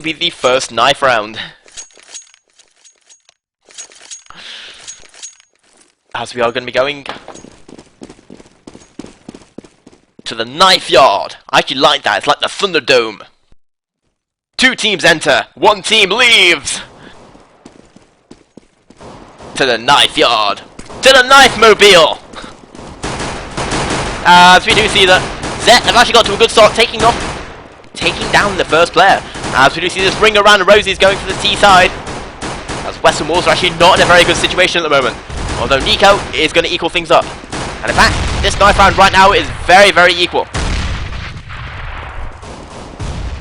Be the first knife round. As we are going to be going to the knife yard. I actually like that. It's like the Thunderdome. 2 teams enter, 1 team leaves. To the knife yard. To the knife mobile. As we do see that Zet have actually got to a good start, taking down the first player. As we do see this ring around Rosie's going to the T side. As Western Wolves are actually not in a very good situation at the moment. Although Nico is going to equal things up. And in fact, this knife round right now is very, very equal.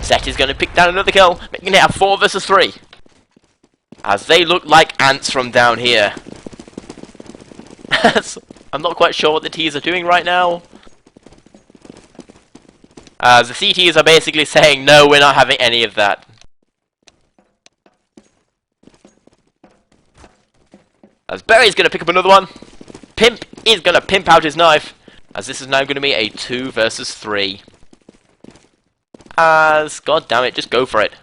Zet is going to pick down another kill, making it a 4 versus 3. As they look like ants from down here. I'm not quite sure what the T's are doing right now. The CTs are basically saying, no, we're not having any of that. As Barry's going to pick up another one. Pimp is going to pimp out his knife. As this is now going to be a 2 versus 3. As, god damn it, just go for it.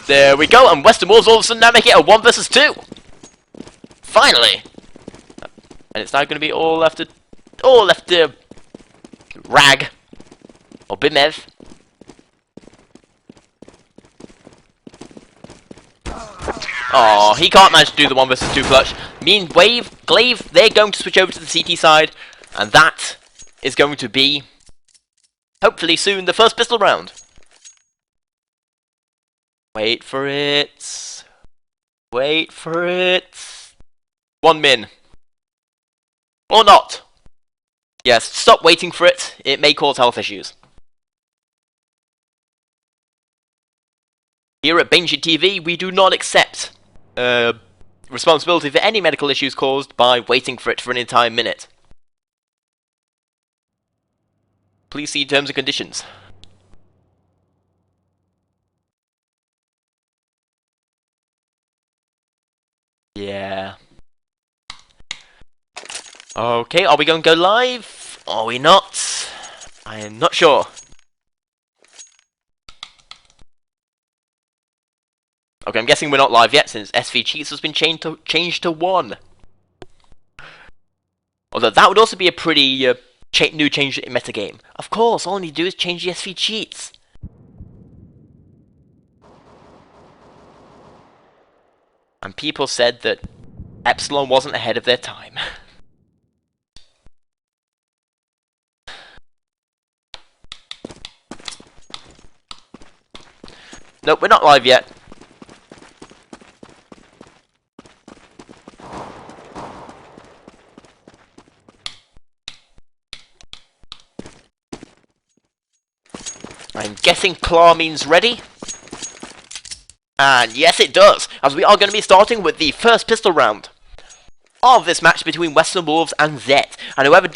There we go, and Western Wolves all of a sudden now make it a 1 versus 2. Finally. And it's now going to be all left to Rag. Or Bimev. Oh, he can't manage to do the 1 versus 2 clutch. Glaive, they're going to switch over to the CT side. And that is going to be, hopefully soon, the first pistol round. Wait for it. Wait for it. 1 min. Or not. Yes, stop waiting for it. It may cause health issues. Here at Baneshit TV, we do not accept responsibility for any medical issues caused by waiting for it for an entire minute. Please see terms and conditions. Yeah. Okay, are we going to go live? Are we not? I am not sure. Okay, I'm guessing we're not live yet since SV Cheats has been changed to 1. Although that would also be a pretty new change in metagame. Of course, all I need to do is change the SV Cheats. And people said that Epsilon wasn't ahead of their time. Nope, we're not live yet. I'm guessing claw means ready. And yes, it does, as we are going to be starting with the first pistol round of this match between Western Wolves and Zet. And whoever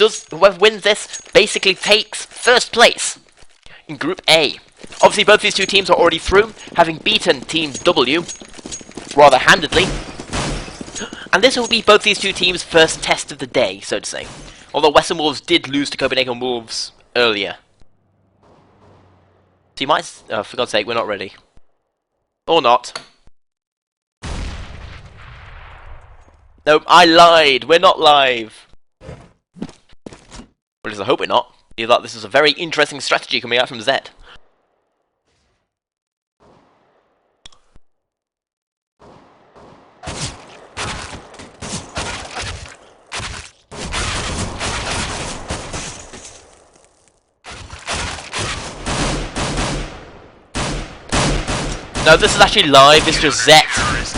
wins this basically takes first place in Group A. Obviously, both these 2 teams are already through, having beaten Team W rather handedly. And this will be both these 2 teams' first test of the day, so to say. Although Western Wolves did lose to Copenhagen Wolves earlier. So you might... oh, for God's sake, we're not ready. Or not. Nope, I lied. We're not live. Well, at least I hope we're not. You thought this is a very interesting strategy coming out from Zet. No, this is actually live. It's just Zet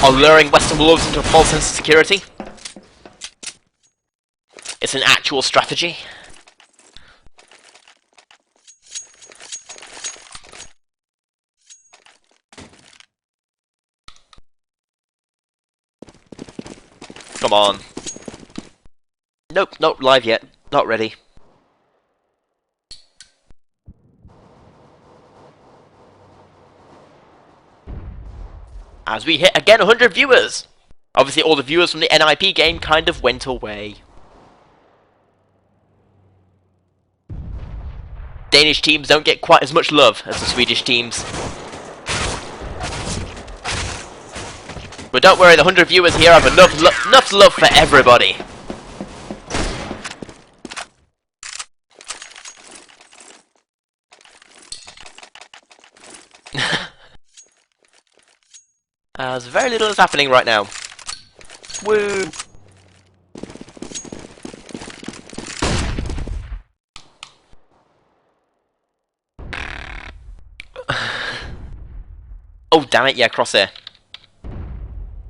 are luring Western Wolves into a false sense of security. It's an actual strategy. Come on. Nope, not live yet. Not ready. As we hit again 100 viewers. Obviously all the viewers from the NIP game kind of went away. Danish teams don't get quite as much love as the Swedish teams. But don't worry, the 100 viewers here have enough love for everybody. There's very little is happening right now. Woo! Oh damn it, yeah, crosshair.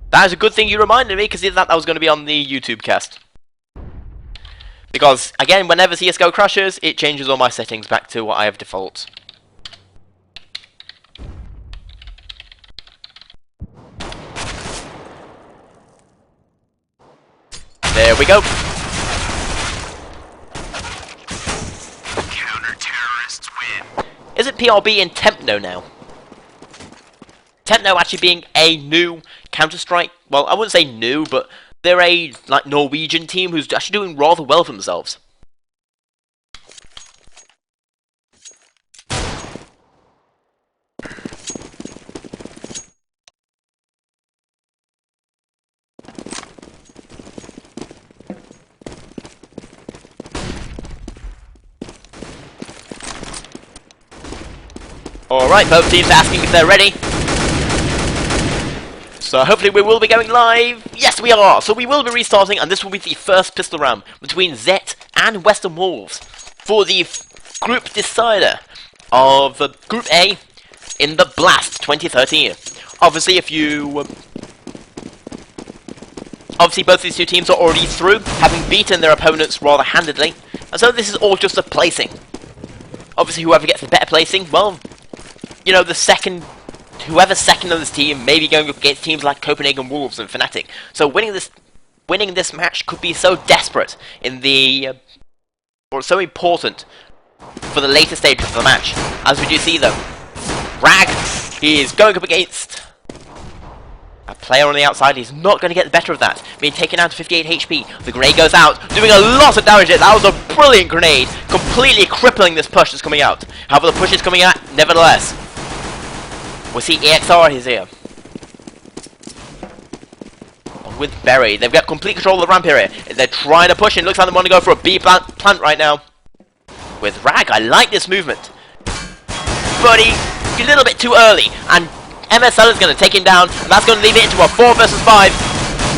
That is a good thing you reminded me, because that was going to be on the YouTube cast. Because, again, whenever CSGO crashes, it changes all my settings back to what I have default. There we go. Counter-terrorists win. Is it PRB in Tempno now? Tempno actually being a new Counter-Strike, well, I wouldn't say new, but they're a like Norwegian team who's actually doing rather well for themselves. Alright, both teams asking if they're ready. So hopefully we will be going live. Yes, we are. So we will be restarting, and this will be the first pistol round between Zet and Western Wolves for the group decider of Group A in the Blast 2013. Obviously, obviously both these two teams are already through, having beaten their opponents rather handedly, and so this is all just a placing. Obviously, whoever gets the better placing, well, you know, whoever's second on this team may be going up against teams like Copenhagen Wolves and Fnatic. So winning this match could be so desperate in the, or so important for the later stages of the match. As we do see though, Rag, he is going up against a player on the outside. He's not going to get the better of that. Being taken down to 58 HP. The grenade goes out, doing a lot of damage. That was a brilliant grenade, completely crippling this push that's coming out. However, the push is coming out, nevertheless. We see EXR, he's here. With Berry, they've got complete control of the ramp area. They're trying to push, and it looks like they want to go for a B plant right now. With Rag, I like this movement. But he's a little bit too early, and MSL is going to take him down, and that's going to leave it into a 4 versus 5.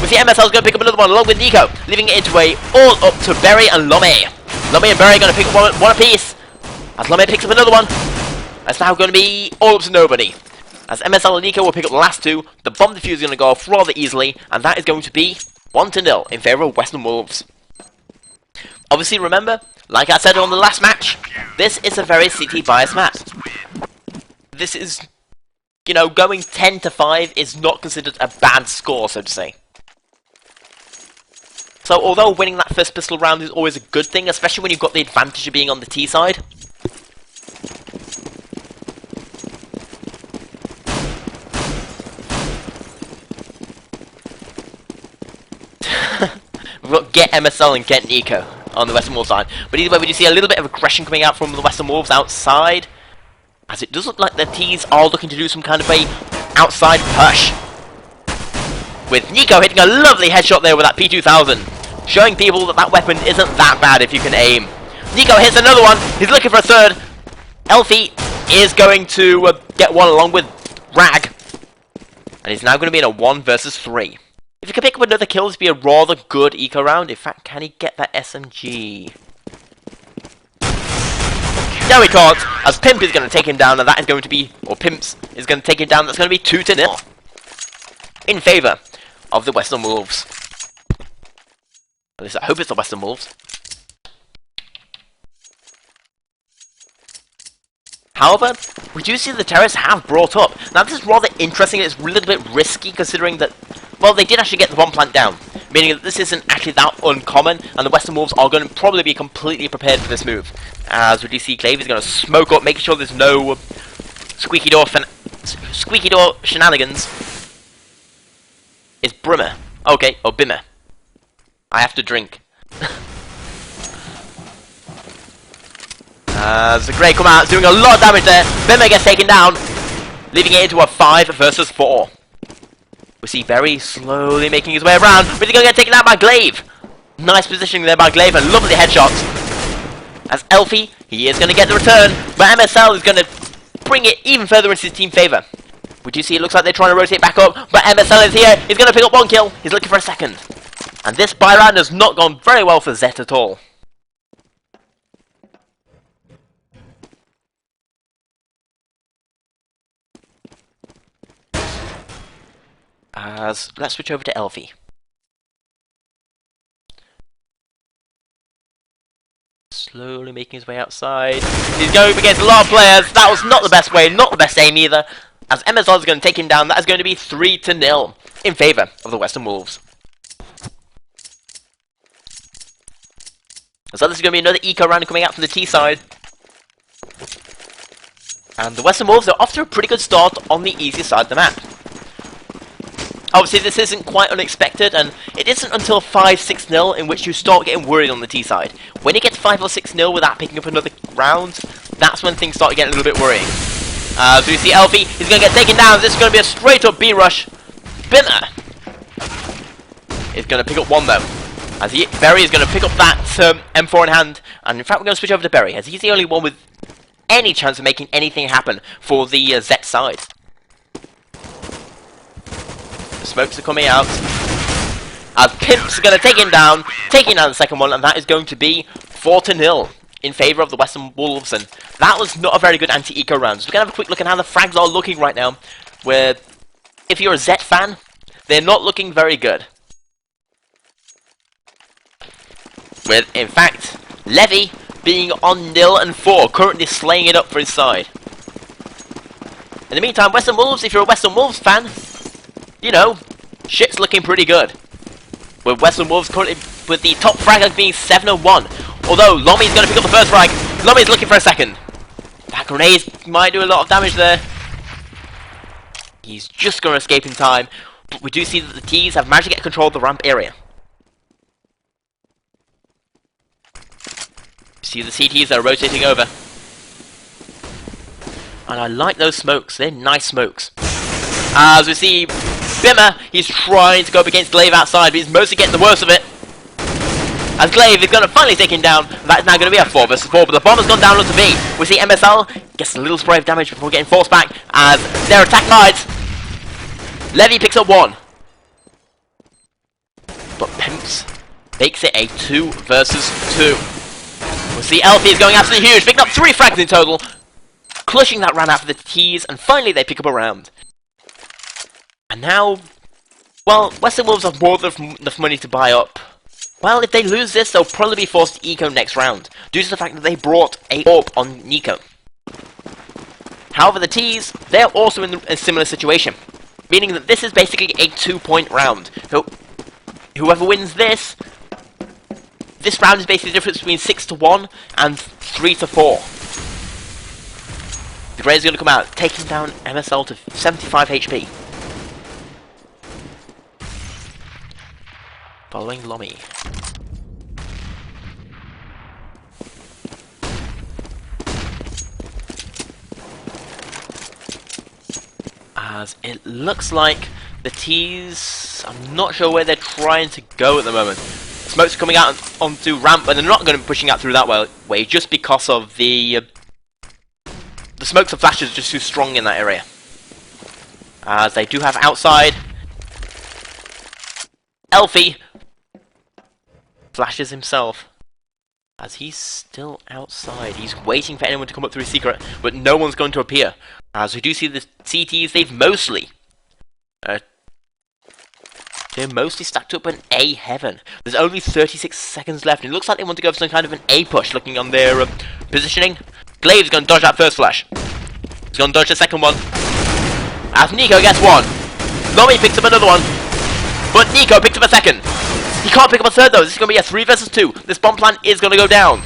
We see MSL is going to pick up another one along with Nico, leaving it into a all up to Berry and Lome. Lome and Berry are going to pick up one apiece. As Lome picks up another one, that's now going to be all up to nobody. As MSL and Nico will pick up the last two, the bomb defuse is going to go off rather easily, and that is going to be 1-0 in favour of Western Wolves. Obviously, remember, like I said on the last match, this is a very CT biased map. This is, you know, going 10-5 is not considered a bad score, so to say. So, although winning that first pistol round is always a good thing, especially when you've got the advantage of being on the T side, we've got Get MSL and Get Nico on the Western Wolves side. But either way, we do see a little bit of aggression coming out from the Western Wolves outside, as it does look like their T's are looking to do some kind of a outside push. With Nico hitting a lovely headshot there with that P2000, showing people that that weapon isn't that bad if you can aim. Nico hits another one, he's looking for a third. Elfie is going to get one along with Rag, and he's now going to be in a 1 versus 3. If he can pick up another kill, this would be a rather good eco round. In fact, can he get that SMG? No, he can't, as Pimp is going to take him down, and that is going to be, or Pimps is going to take him down, that's going to be 2-0 in favour of the Western Wolves. At least I hope it's the Western Wolves. However, we do see the terrorists have brought up. Now this is rather interesting, it's a little bit risky considering that, well, they did actually get the bomb plant down, meaning that this isn't actually that uncommon, and the Western Wolves are going to probably be completely prepared for this move. As we do see Clave is going to smoke up, making sure there's no squeaky door shenanigans. Is Brimmer. Okay, or Bimmer. As the Grey come out, doing a lot of damage there. Bimmer gets taken down, leaving it into a 5 versus 4. We see Berry slowly making his way around, but he's going to get taken out by Glaive. Nice positioning there by Glaive, and lovely headshots. As Elfie, he is going to get the return, but MSL is going to bring it even further into his team favour. We do see it looks like they're trying to rotate back up, but MSL is here. He's going to pick up 1 kill. He's looking for a second. And this buy round has not gone very well for Zet at all. As let's switch over to Elfie. Slowly making his way outside. He's going up against a lot of players. That was not the best way, not the best aim either. As MSL is going to take him down, that is going to be 3-0 in favour of the Western Wolves. So this is going to be another eco round coming out from the T side. And the Western Wolves are off to a pretty good start on the easier side of the map. Obviously this isn't quite unexpected, and it isn't until 5-6-0 in which you start getting worried on the T side. When you get to 5 or 6-0 without picking up another round, that's when things start getting a little bit worrying. So you see Elfie, he's going to get taken down. This is going to be a straight up B rush. Bimmer is going to pick up 1 though. As Berry is going to pick up that M4 in hand, and in fact we're going to switch over to Berry, as he's the only one with any chance of making anything happen for the Zet side. Smokes are coming out as Pimps are going to take him down, taking down the second one, and that is going to be 4-0 in favour of the Western Wolves, and that was not a very good anti-eco round. So we're going to have a quick look at how the frags are looking right now, where if you're a Zet fan, they're not looking very good. With, in fact, Levy being on 0-4, currently slaying it up for his side. In the meantime, Western Wolves, if you're a Western Wolves fan, you know, shit's looking pretty good. With Western Wolves currently with the top frag being 7-1. Although Lommy's going to pick up the first frag. Lommy's looking for a second. That grenade might do a lot of damage there. He's just going to escape in time. But we do see that the T's have managed to get control of the ramp area. See the CTs that are rotating over. And I like those smokes. They're nice smokes. As we see Bimmer, he's trying to go up against Glaive outside, but he's mostly getting the worst of it. As Glaive is going to finally take him down, that is now going to be a 4 versus 4, but the bomb has gone down onto B. We see MSL gets a little spray of damage before getting forced back, as their attack hides. Levy picks up 1. But Pimps makes it a 2 versus 2. We see Elfie is going absolutely huge, picking up 3 frags in total, clutching that round out for the T's, and finally they pick up a round. And now, well, Western Wolves have more than enough money to buy up. Well, if they lose this, they'll probably be forced to eco next round, due to the fact that they brought a AWP on Nico. However, the T's, they're also in a similar situation, meaning that this is basically a 2-point round. So, whoever wins this round is basically the difference between 6-1 and 3-4. The Grey is going to come out, taking down MSL to 75 HP. Following Lommy. As it looks like the T's, I'm not sure where they're trying to go at the moment. Smoke's coming out onto ramp, but they're not going to be pushing out through that way just because of the smokes and flashes are just too strong in that area. As they do have outside Elfie flashes himself as he's still outside. He's waiting for anyone to come up through his secret, but no one's going to appear. As we do see the CTs, they're mostly stacked up in A heaven. There's only 36 seconds left, and it looks like they want to go for some kind of an A push, looking on their positioning. Glaive's going to dodge that first flash. He's going to dodge the second one. As Nico gets 1. Lommy picks up another one. But Nico picks up a second. He can't pick up a third though. This is going to be a 3 versus 2. This bomb plant is going to go down.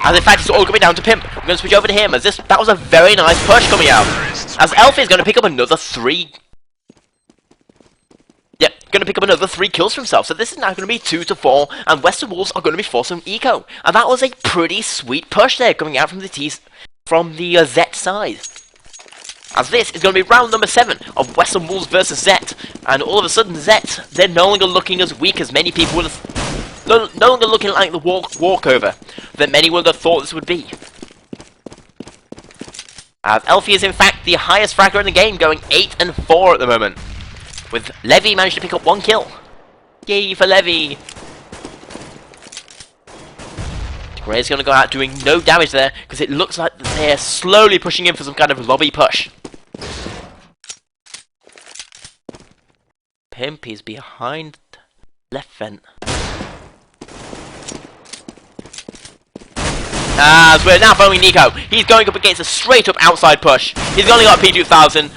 As in fact, it's all coming down to Pimp. I'm going to switch over to him as that was a very nice push coming out. As Elfie is going to pick up another 3. Yep, going to pick up another 3 kills for himself. So this is now going to be 2-4, and Western Wolves are going to be forcing eco. And that was a pretty sweet push there, coming out from the Zet side. As this is going to be round number 7 of Western Wolves versus Zet. And all of a sudden, Zet, they're no longer looking as weak as many people would have... No longer looking like the walkover that many would have thought this would be. Elfie is in fact the highest fragger in the game, going 8-4 at the moment. With Levy managed to pick up 1 kill. Yay for Levy! Gray's going to go out doing no damage there, because it looks like they're slowly pushing in for some kind of lobby push. Pimp is behind left vent. As we're now following Nico. He's going up against a straight up outside push. He's only got a P2000.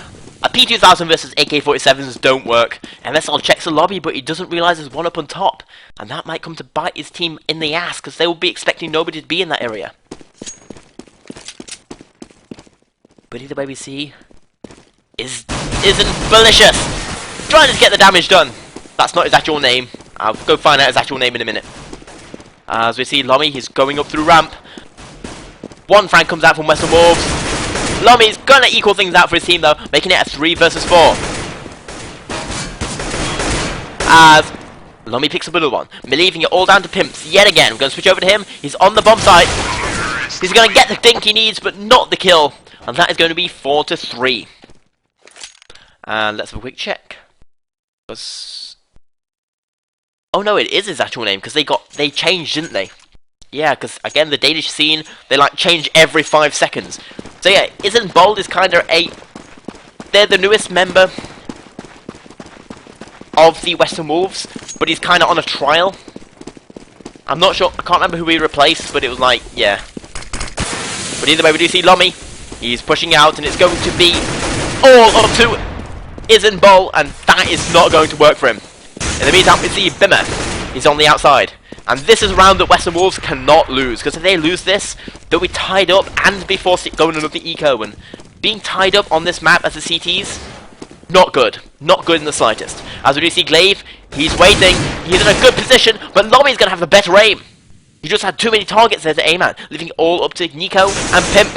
A P2000 versus AK-47s don't work. MSL checks the lobby, but he doesn't realise there's one up on top. And that might come to bite his team in the ass, because they will be expecting nobody to be in that area. But either way we see isn't malicious. Trying to get the damage done. That's not his actual name. I'll go find out his actual name in a minute. As we see Lomi, he's going up through ramp. 1 frag comes out from Western Wolves. Lomi's gonna equal things out for his team though, making it a 3 versus 4. As Lomi picks up another one, leaving it all down to Pimps yet again. We're gonna switch over to him. He's on the bomb site. He's gonna get the dink he needs, but not the kill. And that is going to be 4-3. And let's have a quick check. Oh no, it is his actual name, because they changed, didn't they? Yeah, because again, the Danish scene, they like change every 5 seconds. So yeah, Isn't Bold is kind of they're the newest member of the Western Wolves, but he's kind of on a trial. I'm not sure, I can't remember who he replaced, but it was like, yeah. But either way, we do see Lomi. He's pushing out, and it's going to be all up to Isn't Bold, and that is not going to work for him. In the meantime, we see Bimmer. He's on the outside. And this is a round that Western Wolves cannot lose, because if they lose this, they'll be tied up and be forced to go in another eco. And being tied up on this map as the CTs, not good. Not good in the slightest. As we do see Glaive, he's waiting. He's in a good position, but Lomi's going to have the better aim. He just had too many targets there to aim at, leaving it all up to Nico and Pimp.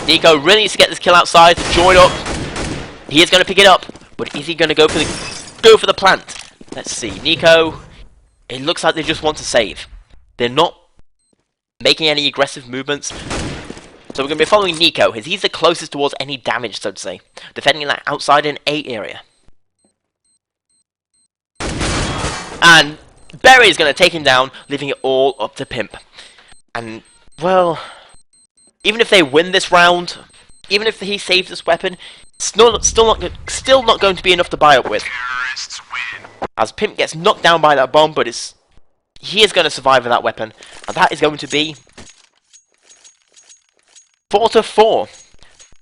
Nico really needs to get this kill outside to join up. He is going to pick it up, but is he going to go for the plant? Let's see. Nico, it looks like they just want to save. They're not making any aggressive movements. So we're going to be following Nico, as he's the closest towards any damage, so to say. Defending that outside in A area. And Berry is going to take him down, leaving it all up to Pimp. And, well, even if they win this round, even if he saves this weapon, still not going to be enough to buy up with. As Pimp gets knocked down by that bomb, but he is going to survive with that weapon. And that is going to be 4-4.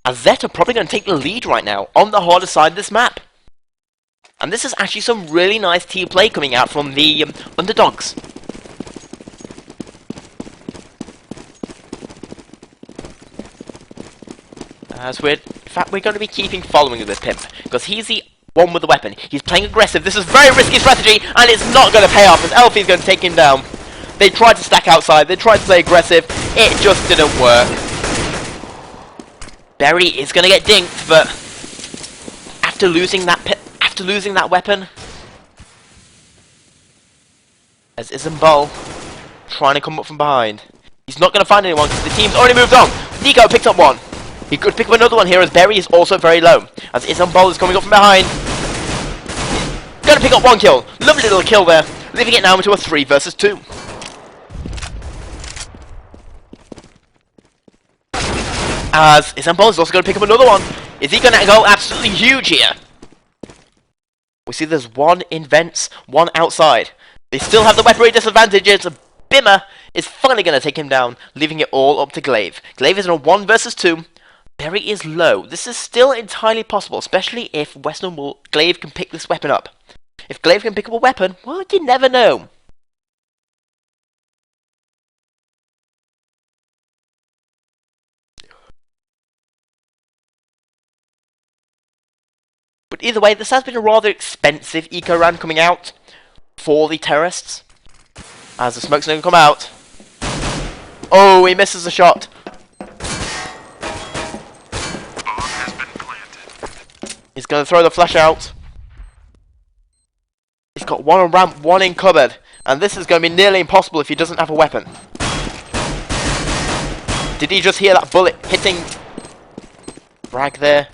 As Zet are probably going to take the lead right now on the harder side of this map. And this is actually some really nice team play coming out from the underdogs. As in fact, we're going to be following this Pimp, because he's the one with the weapon. He's playing aggressive. This is very risky strategy, and it's not going to pay off, as Elfie's going to take him down. They tried to stack outside. They tried to play aggressive. It just didn't work. Berry is going to get dinked, but after losing that weapon, as Isn't Bold trying to come up from behind, he's not going to find anyone because the team's already moved on. Nico picked up one. He could pick up another one here, as Berry is also very low. As Isn't Bold is coming up from behind. Gonna pick up 1 kill. Lovely little kill there. Leaving it now into a 3 versus 2. As Isn't Bold is also going to pick up another one. Is he going to go absolutely huge here? We see there's 1 in vents, 1 outside. They still have the weaponry disadvantages. Bimmer is finally going to take him down, leaving it all up to Glaive. Glaive is in a 1 versus 2. Berry is low. This is still entirely possible, especially if Glaive can pick this weapon up. If Glaive can pick up a weapon, well, you never know. But either way, this has been a rather expensive eco round coming out for the terrorists. As the smoke's going to come out. Oh, he misses the shot. He's going to throw the flash out. He's got one on ramp, one in cupboard. And this is going to be nearly impossible if he doesn't have a weapon. Did he just hear that bullet hitting Bragg there?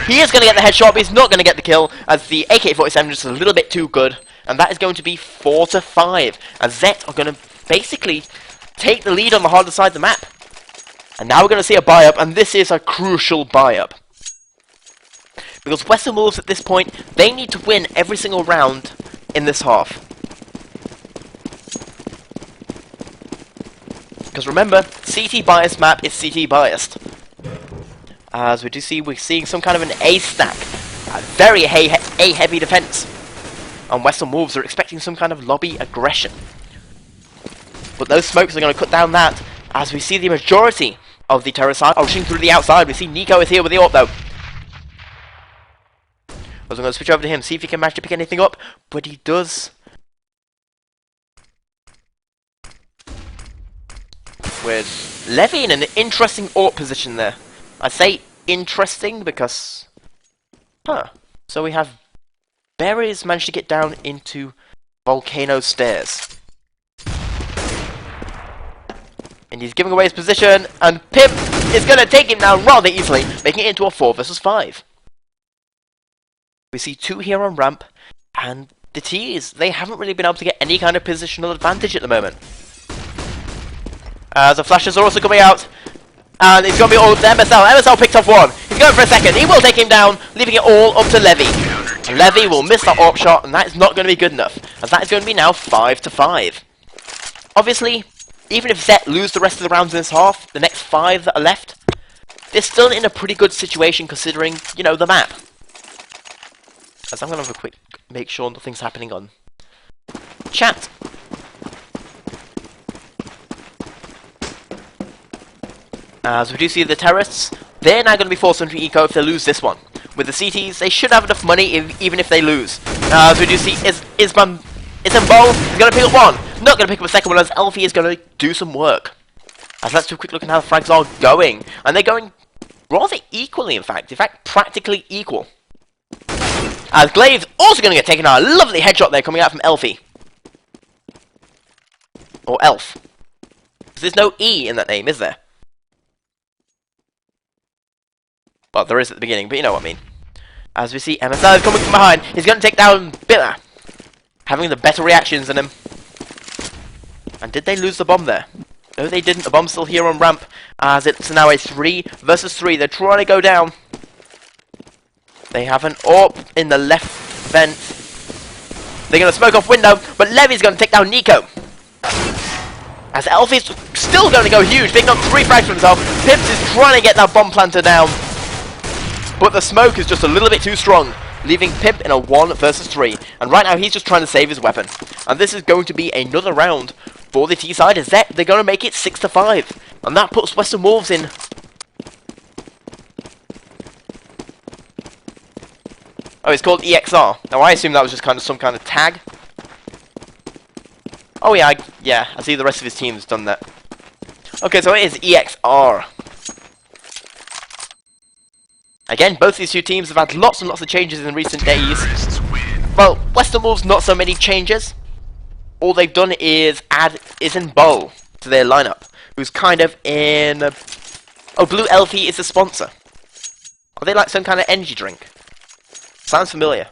He is going to get the headshot, but he's not going to get the kill, as the AK-47 is just a little bit too good. And that is going to be 4-5, as Zet are going to basically take the lead on the harder side of the map. And now we're going to see a buy-up, and this is a crucial buy-up. Because Western Wolves at this point, they need to win every single round in this half. Because remember, CT biased map is CT biased. As we do see, we're seeing some kind of an A stack. A very A heavy defense. And Western Wolves are expecting some kind of lobby aggression. But those smokes are going to cut down that, as we see the majority of the terror side are rushing through the outside. We see Nico is here with the AWP though. I'm going to switch over to him, see if he can manage to pick anything up, but he does. With Levy in an interesting AWP position there. I say interesting because... So we have Berries managed to get down into Volcano Stairs. And he's giving away his position, and Pimp is going to take him down rather easily, making it into a 4 versus 5. We see 2 here on ramp, and the T's, they haven't really been able to get any kind of positional advantage at the moment. As the flashes are also coming out, and it's going to be all to MSL. MSL picked off one. He's going for a second. He will take him down, leaving it all up to Levy. Levy will miss that AWP shot, and that is not going to be good enough, as that is going to be now 5-5. Obviously, even if Zet lose the rest of the rounds in this half, the next 5 that are left, they're still in a pretty good situation considering, you know, the map. As I'm going to have a quick make sure nothing's happening on chat. As we do see the terrorists, they're now going to be forced into eco if they lose this one. With the CTs, they should have enough money even if they lose. As we do see Ismbol is going to pick up one. Not going to pick up a second one, as Elfie is going to do some work. As let's do a quick look at how the frags are going. And they're going rather equally, in fact, practically equal. As Glaive's also going to get taken out. A lovely headshot there coming out from Elfie. Or Elf. There's no E in that name, is there? Well, there is at the beginning, but you know what I mean. As we see MSL is coming from behind. He's going to take down Biller. Having the better reactions than him. And did they lose the bomb there? No, they didn't. The bomb's still here on ramp. As it's now a 3 versus 3. They're trying to go down. They have an AWP in the left vent. They're going to smoke off window, but Levy's going to take down Nico. As Elfie's still going to go huge, picking up 3 frags for himself. Pips is trying to get that bomb planter down. But the smoke is just a little bit too strong, leaving Pimp in a 1 versus 3. And right now he's just trying to save his weapon. And this is going to be another round for the T side. As they're going to make it 6-5. And that puts Western Wolves in. Oh, it's called EXR. Now I assume that was just kind of some kind of tag. Oh yeah, I see the rest of his team has done that. Okay, so it is EXR. Again, both these two teams have had lots and lots of changes in recent days. Well, Western Wolves, not so many changes. All they've done is add Ismbol to their lineup, who's kind of in... Oh, Blue Elfie is the sponsor. Are they like some kind of energy drink? Sounds familiar.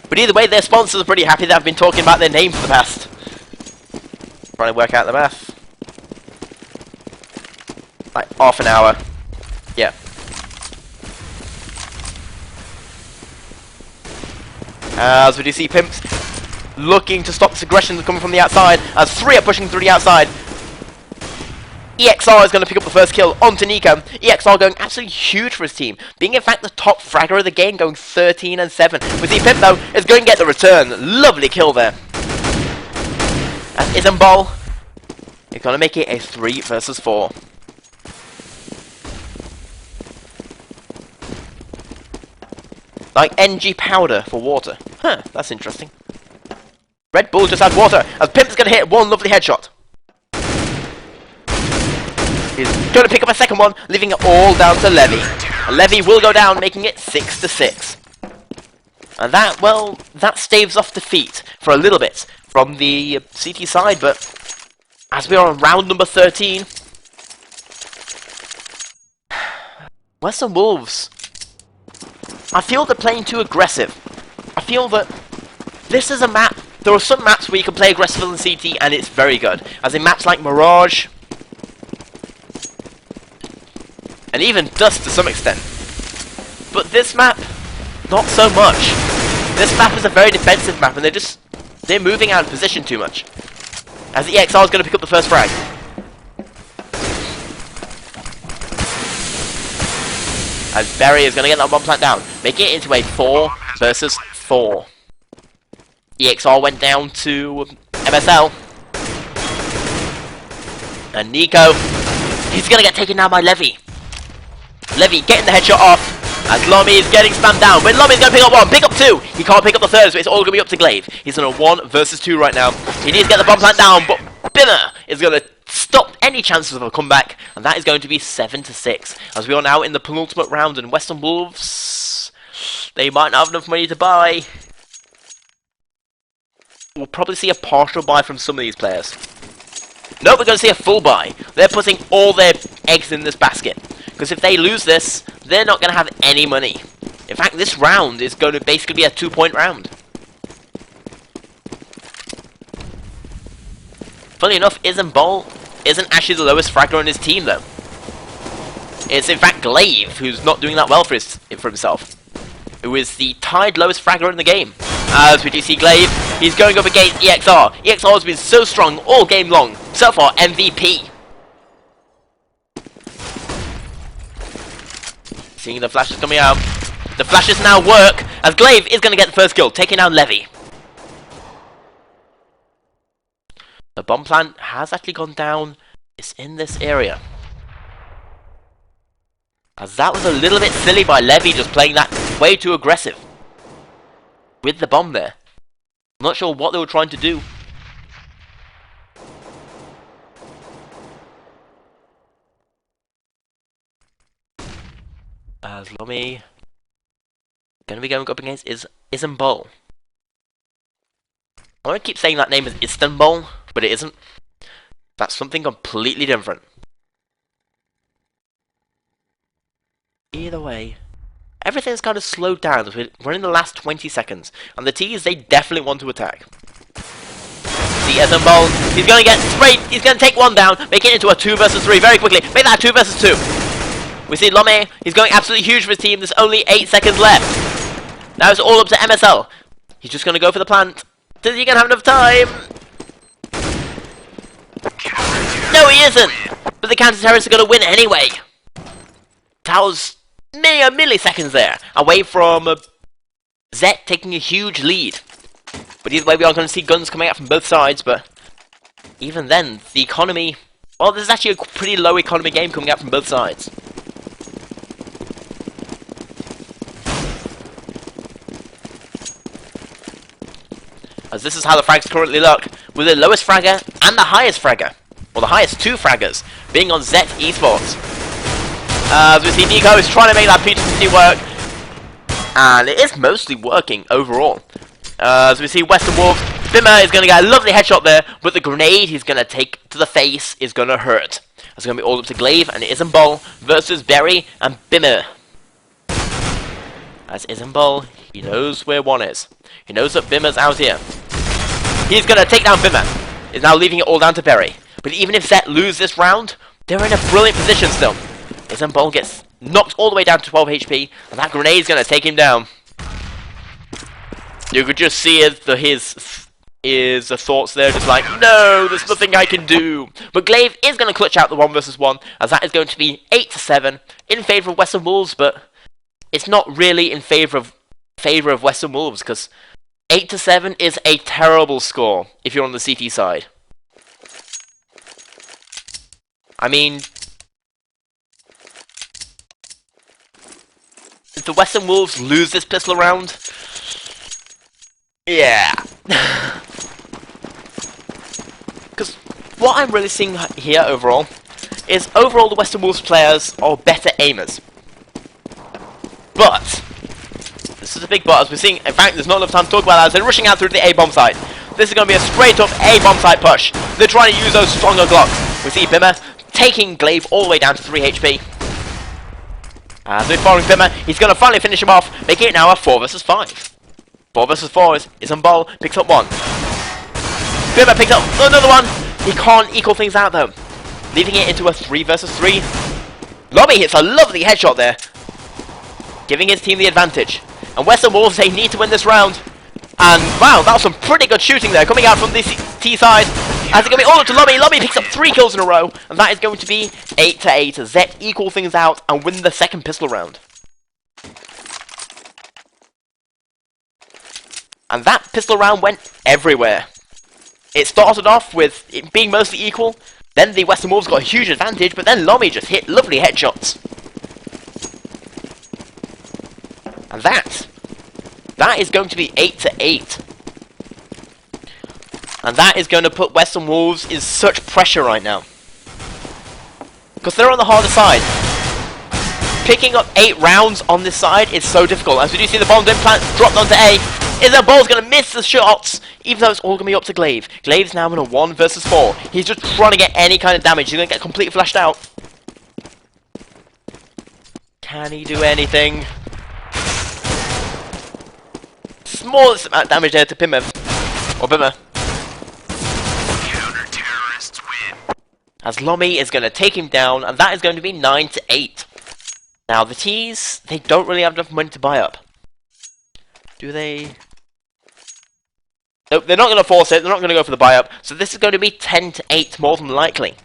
But either way, their sponsors are pretty happy that I've been talking about their name for the past. Trying to work out the math. Like half an hour. Yeah. As we do see Pimps looking to stop this aggression coming from the outside, as 3 are pushing through the outside. EXR is going to pick up the first kill onto Nico. EXR going absolutely huge for his team, being in fact the top fragger of the game, going 13-7. We see Pimp though is going to get the return. Lovely kill there. And Ismbol is going to make it a 3 versus 4. Like NG powder for water. Huh, that's interesting. Red Bull just had water, as Pimp's gonna hit one lovely headshot. He's gonna pick up a second one, leaving it all down to Levy. And Levy will go down, making it 6-6. And that, well, that staves off defeat for a little bit from the CT side, but as we are on round number 13, Western Wolves, I feel they're playing too aggressive. I feel that this is a map, there are some maps where you can play aggressive in CT and it's very good. As in maps like Mirage, and even Dust to some extent. But this map, not so much. This map is a very defensive map and they're moving out of position too much. As EXR is going to pick up the first frag. As Berry is going to get that one plant down, making it into a 4 versus 4. EXR went down to MSL. And Nico, he's going to get taken down by Levy. Levy getting the headshot off. As Lomi is getting spammed down, but Lomi's going to pick up one, pick up two. He can't pick up the third, so it's all going to be up to Glaive. He's on a 1 versus 2 right now. He needs to get the bomb plant down, but Bimmer is going to stop any chances of a comeback, and that is going to be 7-6. As we are now in the penultimate round, and Western Wolves, they might not have enough money to buy. We'll probably see a partial buy from some of these players. No, we're going to see a full buy. They're putting all their eggs in this basket. Because if they lose this, they're not going to have any money. In fact, this round is going to basically be a 2-point round. Funny enough, Isambol isn't actually the lowest fragger on his team, though. It's in fact Glaive, who's not doing that well for himself. Who is the tied lowest fragger in the game. As we do see Glaive, he's going up against EXR. EXR has been so strong all game long. So far, MVP. Seeing the flashes coming out. The flashes now work, as Glaive is going to get the first kill, taking down Levy. The bomb plant has actually gone down. It's in this area. As that was a little bit silly by Levy, just playing that way too aggressive. With the bomb there. I'm not sure what they were trying to do. As Lomi going to be going up against Isambol. I want to keep saying that name is Istanbul, but it isn't. That's something completely different. Either way, everything's kind of slowed down. We're in the last 20 seconds, and the T's, they definitely want to attack. See Isambol, he's going to get sprayed. He's going to take one down, make it into a 2 versus 3 very quickly. Make that 2 versus 2. We see Lomi, he's going absolutely huge for his team. There's only 8 seconds left. Now it's all up to MSL. He's just going to go for the plant. Is he going to have enough time? No, he isn't. But the counter-terrorists are going to win anyway. That was mere milliseconds there, away from Zet taking a huge lead. But either way, we are going to see guns coming out from both sides, but even then, the economy... Well, this is actually a pretty low economy game coming out from both sides. As this is how the frags currently look, with the lowest fragger and the highest fragger, or the highest 2 fraggers, being on Zet Esports. As we see Nico is trying to make that P250 work, and it is mostly working overall. As we see Western Wolves, Bimmer is going to get a lovely headshot there, but the grenade he's going to take to the face is going to hurt. It's going to be all up to Glaive and Isambol versus Berry and Bimmer. As Isambol, he knows where one is. He knows that Bimmer's out here. He's going to take down Bimmer. He's now leaving it all down to Berry. But even if Zet lose this round, they're in a brilliant position still. Isambol gets knocked all the way down to 12 HP, and that grenade is going to take him down. You could just see his thoughts there, just like, no, there's nothing I can do. But Glaive is going to clutch out the 1 versus 1, as that is going to be 8-7 in favour of Western Wolves, but it's not really in favour of Western Wolves, because 8-7 is a terrible score if you're on the CT side. I mean, the Western Wolves lose this pistol round, yeah. Because what I'm really seeing here overall is overall the Western Wolves players are better aimers. But this is a big but, as we're seeing. In fact, there's not enough time to talk about that as they're rushing out through the A-bomb site. This is going to be a straight up A-bomb site push. They're trying to use those stronger Glocks. We see Bimmer taking Glaive all the way down to 3 HP. As we're following Bimmer, he's going to finally finish him off, making it now a 4 versus 5. 4 versus 4 is on ball, picks up 1. Bimmer picks up another one. He can't equal things out though, leaving it into a 3 versus 3. Lobby hits a lovely headshot there, giving his team the advantage. And Western Wolves, they need to win this round. And wow, that was some pretty good shooting there, coming out from the T side. As it's going to be all up to Lobby. Lobby picks up 3 kills in a row, and that is going to be 8 to 8. Zet equal things out and win the second pistol round. And that pistol round went everywhere. It started off with it being mostly equal, then the Western Wolves got a huge advantage, but then Lobby just hit lovely headshots. And that is going to be 8 to 8. And that is going to put Western Wolves in such pressure right now, because they're on the harder side. Picking up 8 rounds on this side is so difficult, as we do see the bomb implant dropped onto A. Isabel's going to miss the shots, even though it's all going to be up to Glaive. Glaive's now in a 1 versus 4. He's just trying to get any kind of damage. He's going to get completely flashed out. Can he do anything? Smallest amount of damage there to Bimmer. Or Bimmer. Counter-terrorists win. As Lommy is going to take him down, and that is going to be 9 to 8. Now the T's, they don't really have enough money to buy up. Do they? Nope, they're not going to force it. They're not going to go for the buy-up. So this is going to be 10 to 8 more than likely.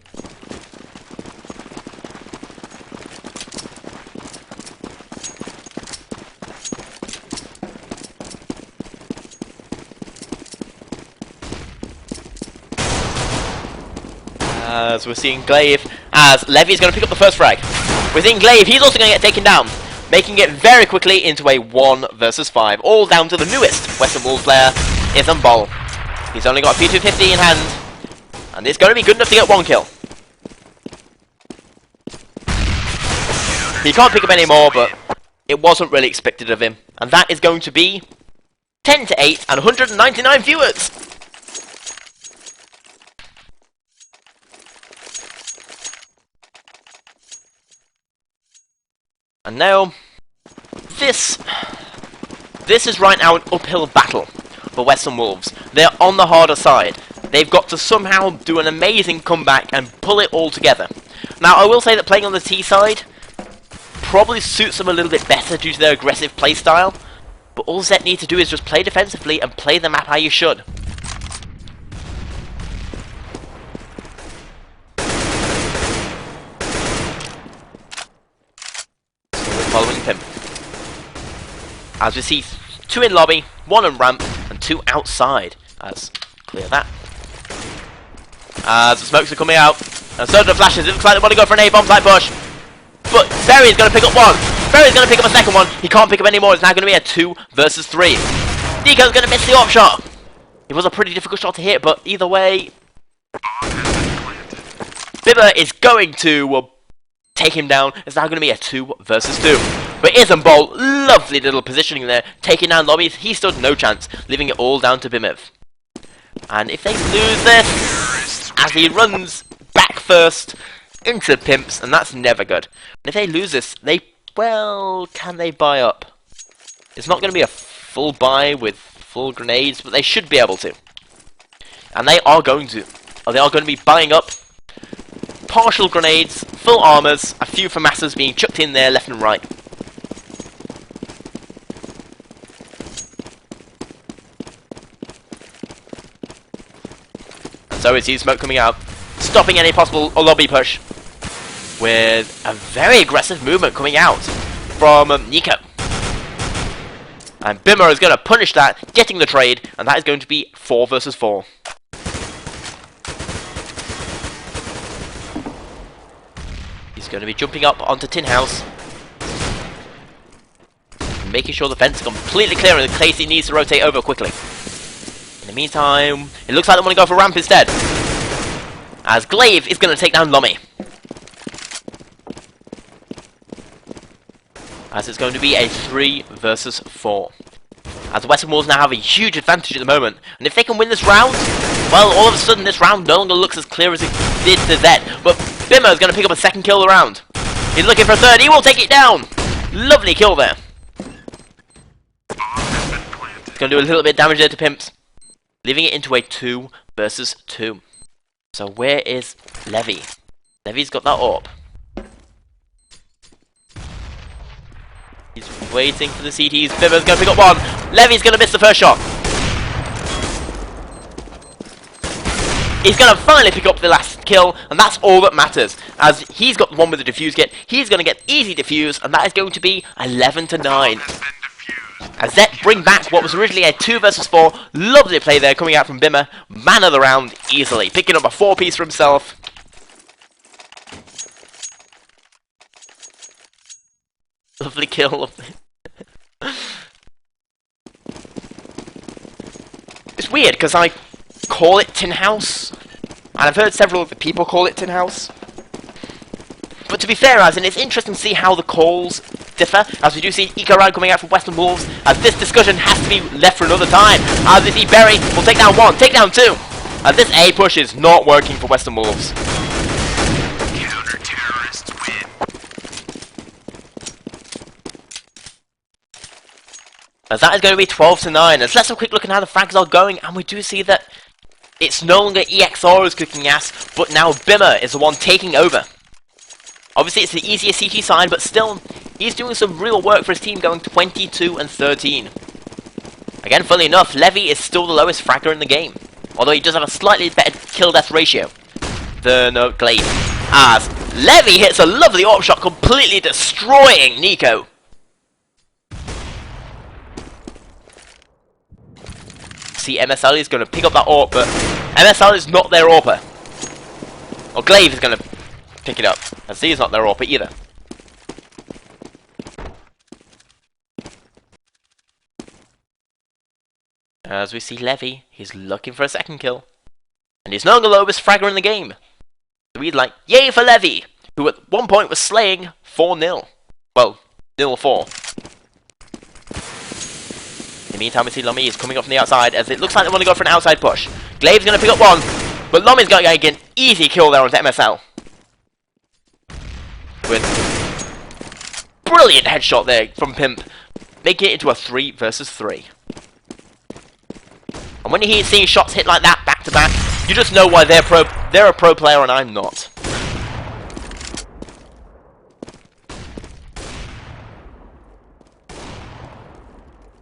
As we're seeing Glaive, as Levy is going to pick up the first frag. We're seeing Glaive, he's also going to get taken down, making it very quickly into a 1 versus 5, all down to the newest Western Wolves player, Ethan Ball. He's only got a P250 in hand, and it's going to be good enough to get 1 kill. He can't pick up any more, but it wasn't really expected of him. And that is going to be 10 to 8 and 199 viewers. And now, this is right now an uphill battle for Western Wolves. They're on the harder side. They've got to somehow do an amazing comeback and pull it all together. Now, I will say that playing on the T side probably suits them a little bit better due to their aggressive play style, but all Zet need to do is just play defensively and play the map how you should. Following him, as we see 2 in lobby, 1 in ramp, and 2 outside. Let's clear that. As the smokes are coming out, and so do the flashes. It looks like they want to go for an A-bomb type push, but Berry's going to pick up 1. Berry's going to pick up a second one. He can't pick up any more. It's now going to be a 2 versus 3. Deco's going to miss the off shot. It was a pretty difficult shot to hit, but either way, Bibber is going to take him down. It's now going to be a 2 versus 2. But Ethan Bolt, lovely little positioning there, taking down Lobby. He stood no chance, leaving it all down to Bimev. And if they lose this, as he runs back first into Pimps, and that's never good. And if they lose this, well, can they buy up? It's not going to be a full buy with full grenades, but they should be able to. And they are going to. They are going to be buying up partial grenades, full armors, a few FAMASas being chucked in there left and right. And so we see smoke coming out, stopping any possible lobby push, with a very aggressive movement coming out from Nico. And Bimmer is going to punish that, getting the trade, and that is going to be 4 versus 4. He's going to be jumping up onto Tin House. making sure the fence is completely clear in case he needs to rotate over quickly. In the meantime, it looks like they want to go for ramp instead, as Glaive is going to take down Lummy. As it's going to be a 3 versus 4. As the Western Wolves now have a huge advantage at the moment. And if they can win this round, well, all of a sudden this round no longer looks as clear as it did to Zed. But Bimmer is going to pick up a second kill of the round. He's looking for a third. He will take it down. Lovely kill there. It's going to do a little bit of damage there to Pimps, leaving it into a 2 versus 2. So where is Levy? Levy's got that AWP. He's waiting for the CTs. Bimmer's going to pick up one. Levy's going to miss the first shot. He's going to finally pick up the last kill, and that's all that matters. As he's got the one with the defuse kit, he's going to get easy defuse, and that is going to be 11-9. As Zet bring back what was originally a 2 versus 4. Lovely play there coming out from Bimmer. Man of the round easily, picking up a 4-piece for himself. Lovely kill. It's weird because I call it Tin House, and I've heard several other people call it Tin House. But to be fair, as in, it's interesting to see how the calls differ, as we do see Eco-Ride coming out from Western Wolves, as this discussion has to be left for another time. As we see Berry will take down 1, take down 2, and this A push is not working for Western Wolves. As that is going to be 12-9. Let's have a quick look at how the frags are going, and we do see that it's no longer EXR who's kicking ass, but now Bimmer is the one taking over. Obviously it's the easier CT side, but still, he's doing some real work for his team, going 22-13. Again, funnily enough, Levy is still the lowest fragger in the game, although he does have a slightly better kill-death ratio than Glaive. As Levy hits a lovely AWP shot, completely destroying Nico. See, MSL is going to pick up that AWP, but MSL is not their AWPer. Or Glaive is going to pick it up, as he is not their AWPer either. As we see Levy, he's looking for a second kill. And he's no longer the lowest fragger in the game. So we'd like, yay for Levy, who at one point was slaying 4-0. Well, 0-4. In the meantime, we see Lummy is coming up from the outside, as it looks like they want to go for an outside push. Glaive's going to pick up one, but Lummy's going to get an easy kill there onto MSL. With brilliant headshot there from Pimp, making it into a 3 versus 3. And when you seeing shots hit like that back to back, you just know why they're a pro player and I'm not.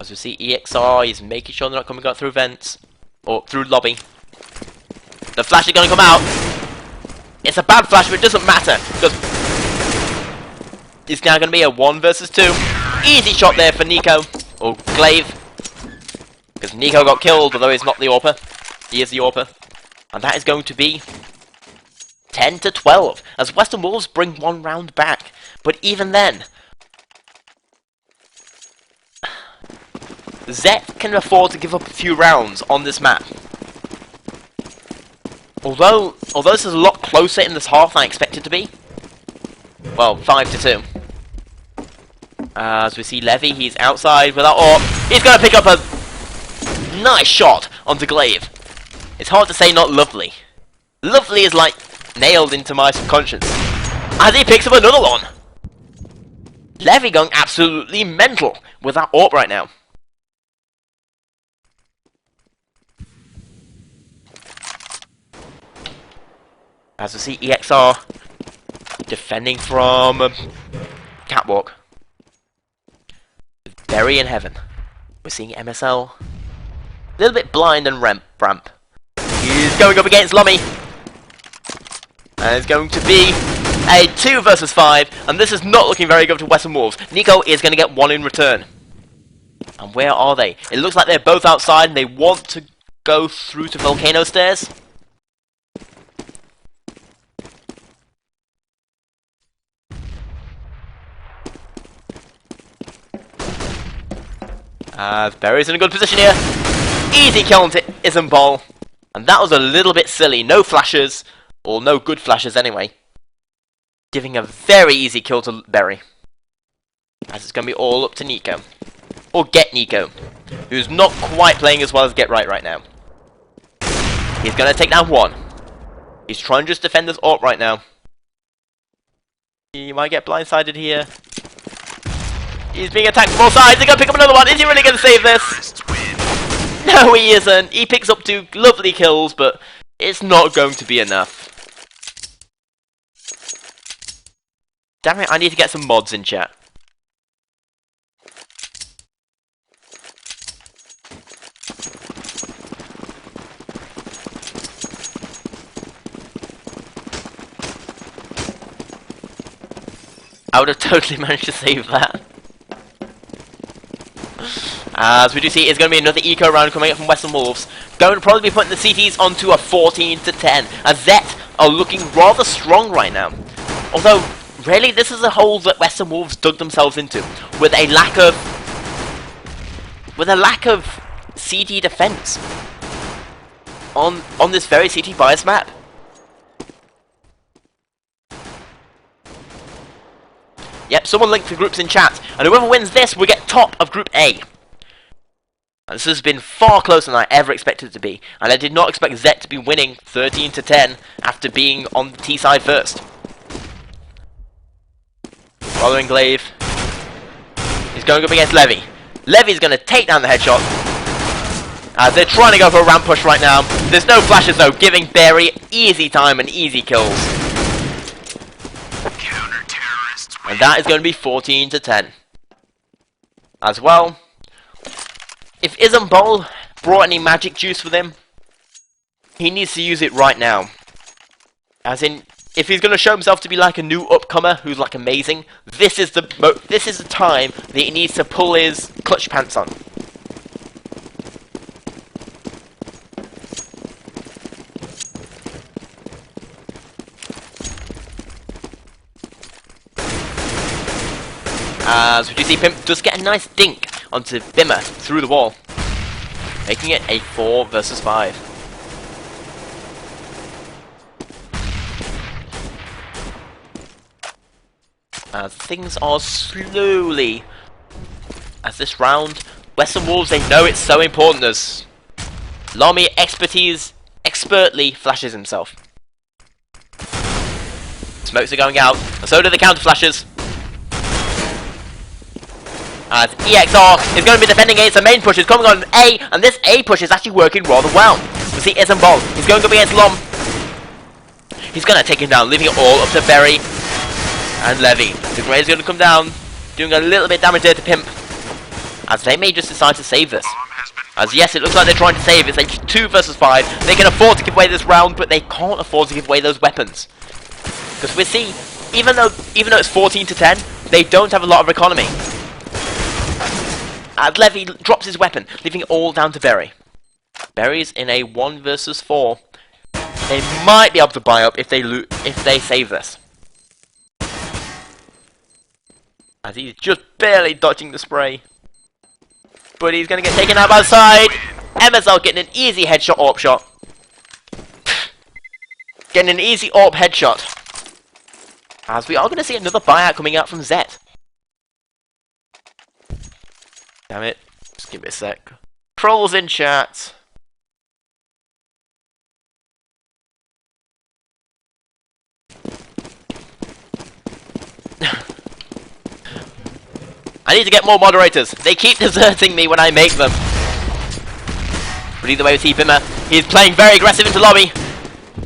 As we see EXR, he's making sure they're not coming out through vents or through lobby. The flash is going to come out. It's a bad flash, but it doesn't matter because it's now going to be a 1 versus 2. Easy shot there for Nico or Glaive, because Nico got killed, although he's not the AWPer. He is the AWPer, and that is going to be 10-12 as Western Wolves bring one round back. But even then, Zet can afford to give up a few rounds on this map. Although this is a lot closer in this half than I expected it to be. Well, 5-2. As we see Levy, he's outside without AWP. He's going to pick up a nice shot onto Glaive. It's hard to say not lovely. Lovely is like nailed into my subconscious. As he picks up another one. Levy going absolutely mental with that AWP right now. As we see EXR defending from Catwalk. Berry in heaven. We're seeing MSL a little bit blind and ramp. He's going up against Lummy. And it's going to be a 2 versus 5. And this is not looking very good for Western Wolves. Nico is going to get 1 in return. And where are they? It looks like they're both outside and they want to go through to Volcano Stairs. As Berry's in a good position here. Easy kill into Isambol. And that was a little bit silly. No flashes. Or no good flashes anyway. Giving a very easy kill to Berry. As it's going to be all up to Nico. Or Get Nico. Who's not quite playing as well as Get right now. He's going to take down one. He's trying to just defend this AWP right now. He might get blindsided here. He's being attacked from all sides. They're going to pick up another one. Is he really going to save this? No, he isn't. He picks up 2 lovely kills, but it's not going to be enough. Damn it, I need to get some mods in chat. I would have totally managed to save that. As we do see, it's going to be another eco round coming up from Western Wolves. Going to probably be putting the CTs onto a 14-10. As Zet are looking rather strong right now. Although, really, this is a hole that Western Wolves dug themselves into. With a lack of CT defense. On this very CT bias map. Yep, someone linked the groups in chat. And whoever wins this will get top of Group A. And this has been far closer than I ever expected it to be. And I did not expect Zet to be winning 13-10 after being on the T side first. Following Glaive. He's going up against Levy. Levy's going to take down the headshot. As they're trying to go for a ramp push right now. There's no flashes though, giving Berry easy time and easy kills. And that is going to be 14-10. As well, if Isambol brought any magic juice with him, he needs to use it right now. As in, if he's going to show himself to be like a new upcomer who's like amazing, this is the time that he needs to pull his clutch pants on. As we do see, Pimp does get a nice dink onto Bimmer through the wall, making it a 4 versus 5. As things are slowly, as this round, Western Wolves, they know it's so important as Lomi expertly flashes himself. Smokes are going out, and so do the counter flashes. As EXR is going to be defending against the main push. It's coming on A, and this A push is actually working rather well. We see Isambol. He's going up against Lom. He's going to take him down, leaving it all up to Berry and Levy. The Grey's going to come down, doing a little bit damage there to Pimp. As they may just decide to save this. As yes, it looks like they're trying to save. It's a 2 versus 5. They can afford to give away this round, but they can't afford to give away those weapons. Because we see, even though it's 14-10, they don't have a lot of economy. As Levy drops his weapon, leaving it all down to Berry. Berry's in a 1 versus 4. They might be able to buy up if they save this. As he's just barely dodging the spray. But he's going to get taken out by the side. MSL getting an easy headshot AWP shot. Getting an easy AWP headshot. As we are going to see another buyout coming out from Zet. Damn it. Just give me a sec. Trolls in chat. I need to get more moderators. They keep deserting me when I make them. But either way we see Bimmer. He's playing very aggressive into lobby.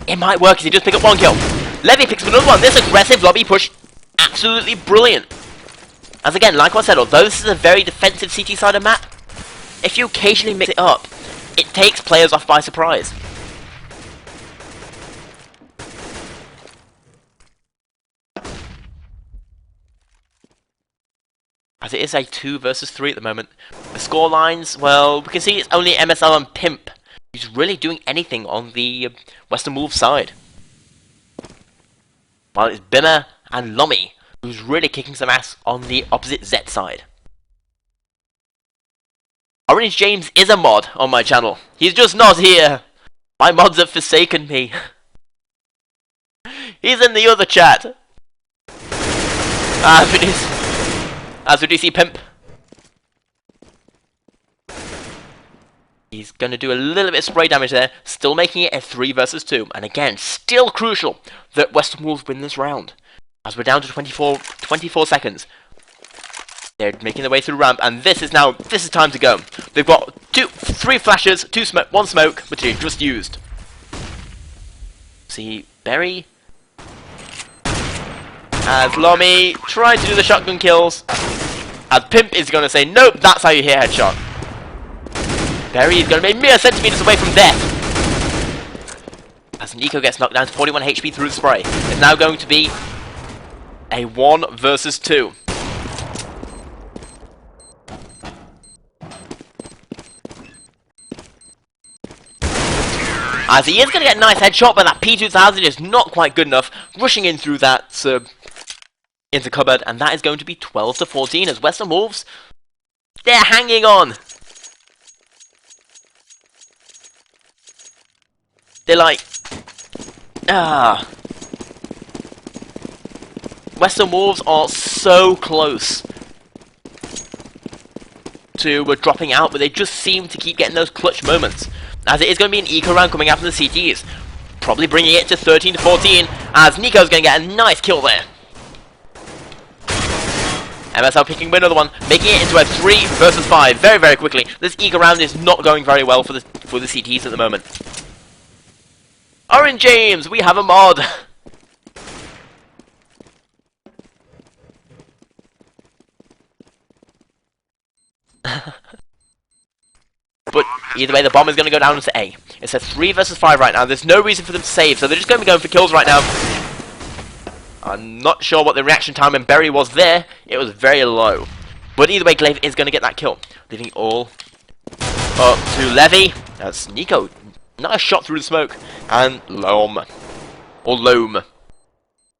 It might work as he just pick up 1 kill. Levy picks up another one. This aggressive lobby push, absolutely brilliant. As again, like I said, although this is a very defensive CT side of map, if you occasionally mix it up, it takes players off by surprise. As it is a 2 versus 3 at the moment. The score lines, well, we can see it's only MSL and Pimp who's really doing anything on the Western Wolves side. While it's Bimmer and Lomi who's really kicking some ass on the opposite Zet side. Orange James is a mod on my channel. He's just not here. My mods have forsaken me. He's in the other chat. As we do see Pimp. He's going to do a little bit of spray damage there, still making it a 3 versus 2. And again, still crucial that Western Wolves win this round. As we're down to 24 seconds. They're making their way through the ramp, and this is time to go. They've got 3 flashes, 1 smoke, which they've just used. See, Berry as Lomi trying to do the shotgun kills. As Pimp is going to say, nope, that's how you hit headshot. Berry is going to be mere centimeters away from death. As Nico gets knocked down to 41 HP through the spray. It's now going to be a 1 versus 2. As he is going to get a nice headshot, but that P2000 is not quite good enough. Rushing in through that into cupboard, and that is going to be 12 to 14 as Western Wolves, they're hanging on. They're like, Western Wolves are so close to dropping out, but they just seem to keep getting those clutch moments. As it is going to be an eco round coming out from the CTs. Probably bringing it to 13 to 14, as Nico's going to get a nice kill there. MSL picking up another one, making it into a 3 versus 5 very, very quickly. This eco round is not going very well for the CTs at the moment. Orange James, we have a mod. But either way, the bomb is going to go down to A. It's a 3 versus 5 right now. There's no reason for them to save, so they're just going to be going for kills right now. I'm not sure what the reaction time when Berry was there. It was very low. But either way, Glaive is going to get that kill. Leaving it all up to Levy. That's Nico. Nice shot through the smoke. And Loam. Or Loam.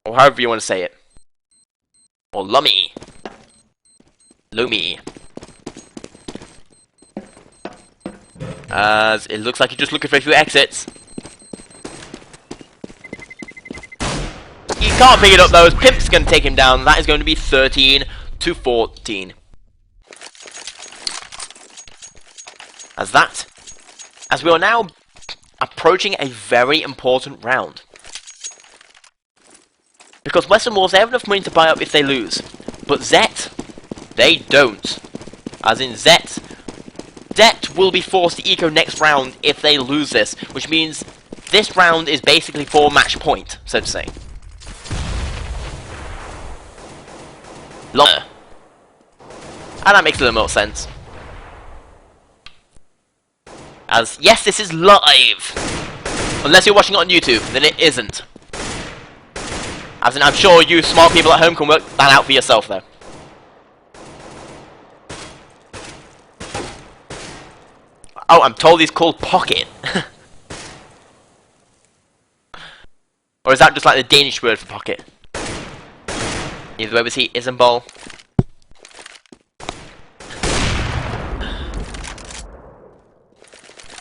Or however you want to say it. Or Lummy. Lomi. As it looks like he's just looking for a few exits. He can't pick it up though, as Pimp's going to take him down. That is going to be 13 to 14. As we are now approaching a very important round. Because Western Wolves, they have enough money to buy up if they lose. But Zet, they don't. As in Zet will be forced to eco next round if they lose this, which means this round is basically for match point, so to say. And that makes a little more sense. As, yes, this is live! Unless you're watching it on YouTube, then it isn't. As in, I'm sure you smart people at home can work that out for yourself, though. Oh, I'm told he's called Pocket. Or is that just like the Danish word for pocket? Either way, we see Isambol.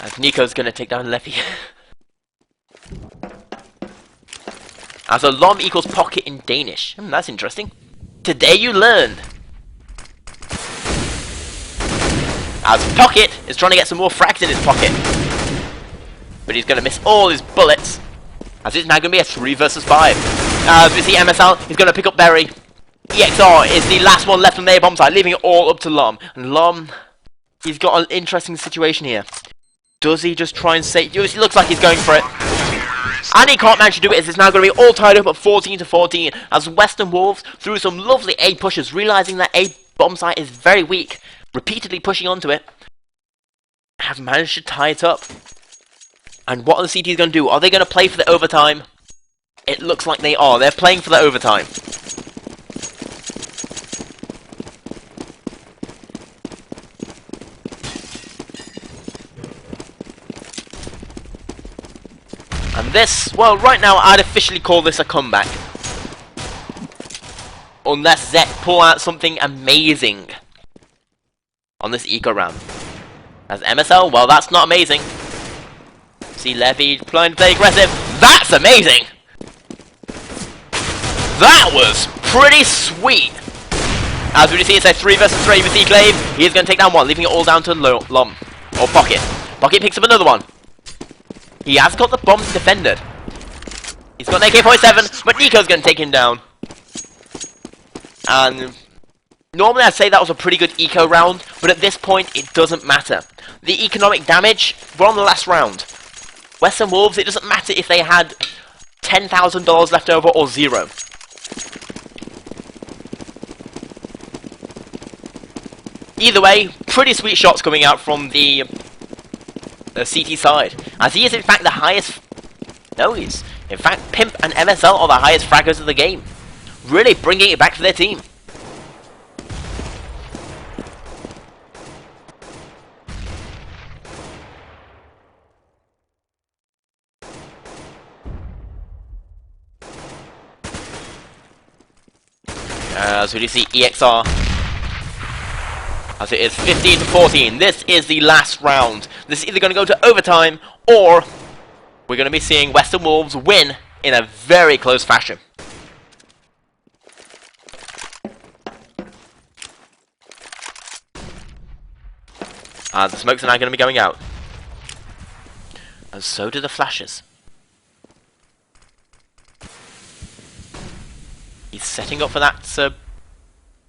As Nico's gonna take down Leffy. As a lom equals pocket in Danish. That's interesting. Today you learned. As Pocket is trying to get some more frags in his pocket. But he's going to miss all his bullets. As it's now going to be a 3 versus 5. As we see MSL, he's going to pick up Berry. EXR is the last one left on the A-bomb side, leaving it all up to Lom. And Lom, he's got an interesting situation here. Does he just try and save? It looks like he's going for it. And he can't manage to do it, as it's now going to be all tied up at 14 to 14. As Western Wolves, through some lovely A pushes, realizing that A-bomb site is very weak, repeatedly pushing onto it, have managed to tie it up. And what are the CTs going to do? Are they going to play for the overtime? It looks like they are. They're playing for the overtime. And this, well, right now I'd officially call this a comeback. Unless Zet pull out something amazing on this eco round. As MSL, well, that's not amazing. See Levy trying to play aggressive. That's amazing! That was pretty sweet! As we see, it's a 3 versus 3 with Eclave. He is going to take down one, leaving it all down to Lom. Or Pocket. Pocket picks up another one. He has got the bombs defended. He's got an AK-47, but Nico's going to take him down. And normally I'd say that was a pretty good eco round, but at this point it doesn't matter. The economic damage, we're on the last round. Western Wolves, it doesn't matter if they had $10,000 left over or 0. Either way, pretty sweet shots coming out from the CT side. As he is in fact the highest... No, he's... In fact, Pimp and MSL are the highest fraggers of the game. Really bringing it back for their team. So you see EXR. As it is 15 to 14. This is the last round. This is either going to go to overtime or we're going to be seeing Western Wolves win in a very close fashion. The smokes are now going to be going out. And so do the flashes. He's setting up for that,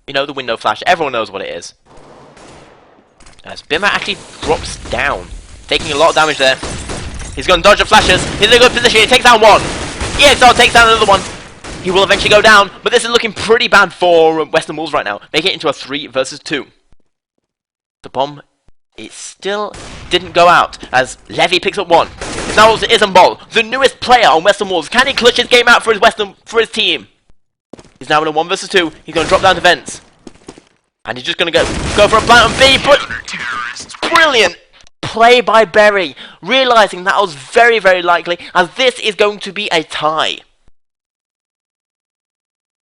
you know, the window flash. Everyone knows what it is. As Bimmer actually drops down, taking a lot of damage there. He's going to dodge the flashes. He's in a good position. He takes down one. EXR takes down another one. He will eventually go down, but this is looking pretty bad for Western Wolves right now, making it into a 3 versus 2. The bomb, it still didn't go out, as Levy picks up one. It's now also Isambol, the newest player on Western Wolves. Can he clutch his game out for his team? He's now in a 1 versus 2. He's going to drop down to Vents. And he's just going to go for a plant on B, but brilliant play by Berry, realizing that was very, very likely, as this is going to be a tie.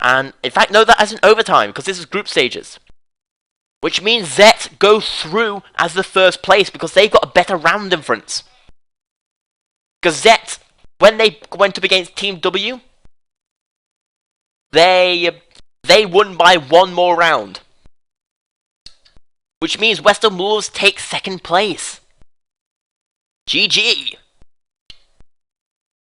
And, in fact, no, that isn't overtime, because this is group stages. Which means Zet go through as the first place, because they've got a better round difference. Because Zet, when they went up against Team W, they won by 1 more round. Which means Western Wolves take 2nd place. GG.